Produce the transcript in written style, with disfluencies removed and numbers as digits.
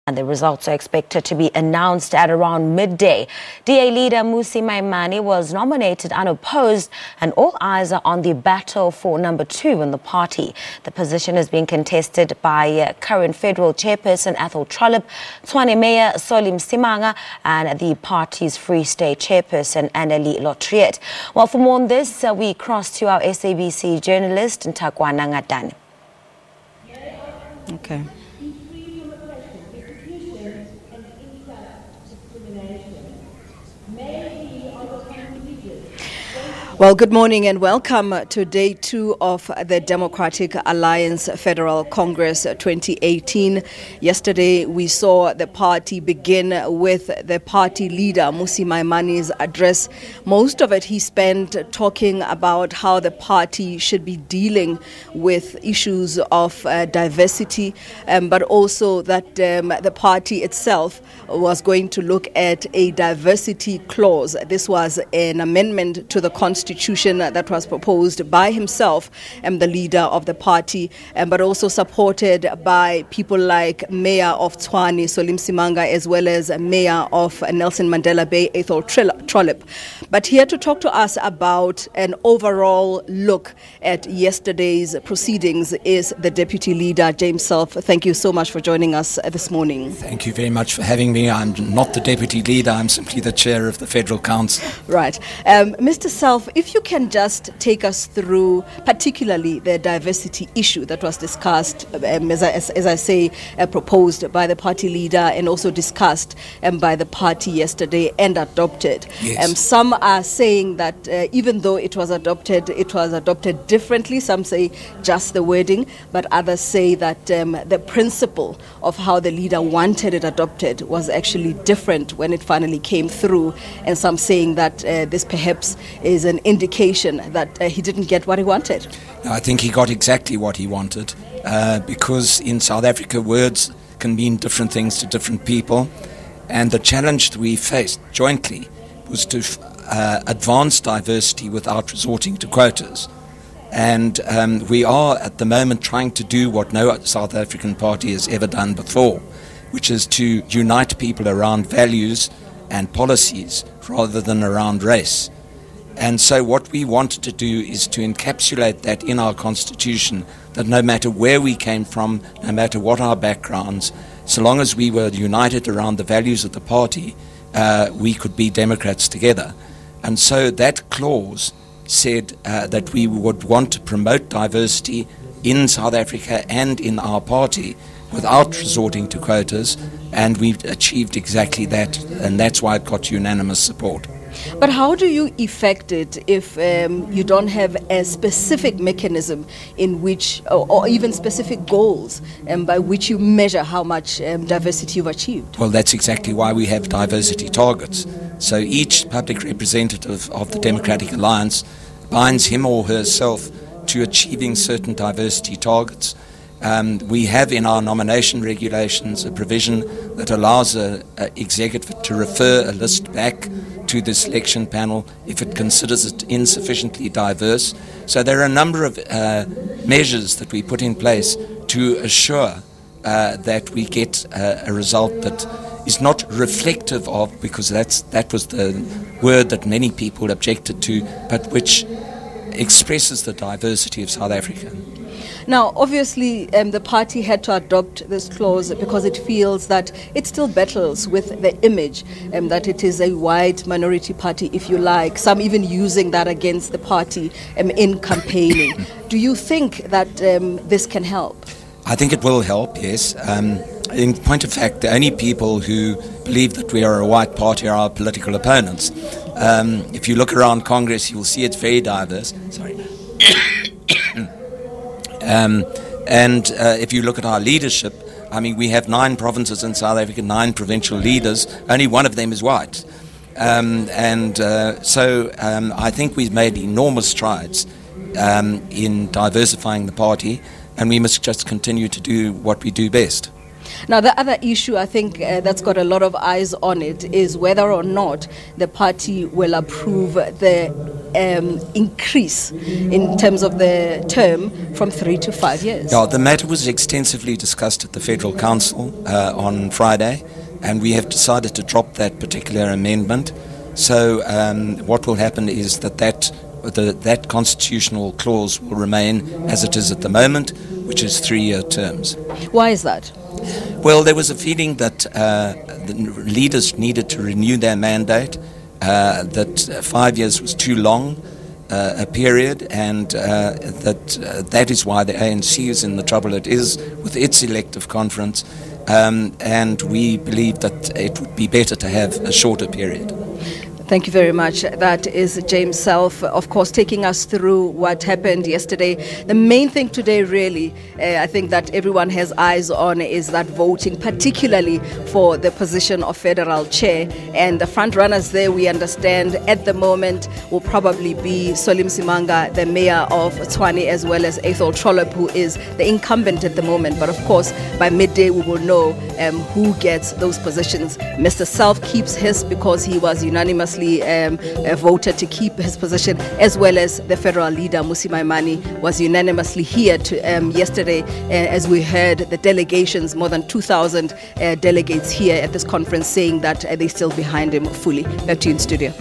And the results are expected to be announced at around midday. DA leader Mmusi Maimane was nominated unopposed, and all eyes are on the battle for number 2 in the party. The position is being contested by current federal chairperson Athol Trollip, Tshwane Mayor Solly Msimanga, and the party's Free State Chairperson Annelie Lotriet. Well, for more on this, we cross to our SABC journalist Nthakoana Ngatana. Okay. Well, good morning and welcome to day 2 of the Democratic Alliance Federal Congress 2018. Yesterday, we saw the party begin with the party leader, Mmusi Maimane's address. Most of it he spent talking about how the party should be dealing with issues of diversity, but also that the party itself was going to look at a diversity clause. This was an amendment to the Constitution that was proposed by himself and the leader of the party, but also supported by people like Mayor of Tshwane, Solly Msimanga, as well as Mayor of Nelson Mandela Bay, Athol Trollip. But here to talk to us about an overall look at yesterday's proceedings is the Deputy Leader, James Self. Thank you so much for joining us this morning. Thank you very much for having me. I'm not the Deputy Leader, I'm simply the Chair of the Federal Council. Right. Mr. Self, if you can just take us through particularly the diversity issue that was discussed, as I say, proposed by the party leader and also discussed by the party yesterday and adopted. Yes. Some are saying that even though it was adopted differently. Some say just the wording, but others say that the principle of how the leader wanted it adopted was actually different when it finally came through, and some saying that this perhaps is an indication that he didn't get what he wanted. No, I think he got exactly what he wanted, because in South Africa words can mean different things to different people, and the challenge that we faced jointly was to advance diversity without resorting to quotas. And we are at the moment trying to do what no South African party has ever done before, which is to unite people around values and policies rather than around race. And so what we wanted to do is to encapsulate that in our constitution, that no matter where we came from, no matter what our backgrounds, so long as we were united around the values of the party, we could be Democrats together. And so that clause said that we would want to promote diversity in South Africa and in our party without resorting to quotas, and we've achieved exactly that, and that's why it got unanimous support. But how do you effect it if you don't have a specific mechanism in which, or even specific goals by which you measure how much diversity you've achieved? Well, that's exactly why we have diversity targets. So each public representative of the Democratic Alliance binds him or herself to achieving certain diversity targets. We have in our nomination regulations a provision that allows an executive to refer a list back to the selection panel if it considers it insufficiently diverse. So there are a number of measures that we put in place to assure that we get a result that is not reflective of, because that was the word that many people objected to, but which expresses the diversity of South Africa. Now, obviously, the party had to adopt this clause because it feels that it still battles with the image that it is a white minority party, if you like, some even using that against the party in campaigning. Do you think that this can help? I think it will help, yes. In point of fact, the only people who believe that we are a white party are our political opponents. If you look around Congress, you will see it's very diverse. Sorry. And if you look at our leadership, I mean, we have 9 provinces in South Africa, 9 provincial leaders. Only one of them is white. So I think we've made enormous strides in diversifying the party, and we must just continue to do what we do best. Now, the other issue I think that's got a lot of eyes on it is whether or not the party will approve the increase in terms of the term from 3 to 5 years. Yeah, the matter was extensively discussed at the Federal Council on Friday, and we have decided to drop that particular amendment. So what will happen is that constitutional clause will remain as it is at the moment, which is 3-year terms. Why is that? Well, there was a feeling that the leaders needed to renew their mandate, that 5 years was too long a period, and that is why the ANC is in the trouble it is with its elective conference, and we believe that it would be better to have a shorter period. Thank you very much. That is James Self, of course, taking us through what happened yesterday. The main thing today, really, I think that everyone has eyes on is that voting, particularly for the position of federal chair. And the front runners there, we understand, at the moment will probably be Solly Msimanga, the mayor of Tshwane, as well as Athol Trollip, who is the incumbent at the moment. But of course, by midday, we will know who gets those positions. Mr. Self keeps his because he was unanimously voted to keep his position, as well as the federal leader Mmusi Maimane was unanimously here yesterday as we heard the delegations, more than 2,000 delegates here at this conference saying that they still behind him fully. Back to you in studio.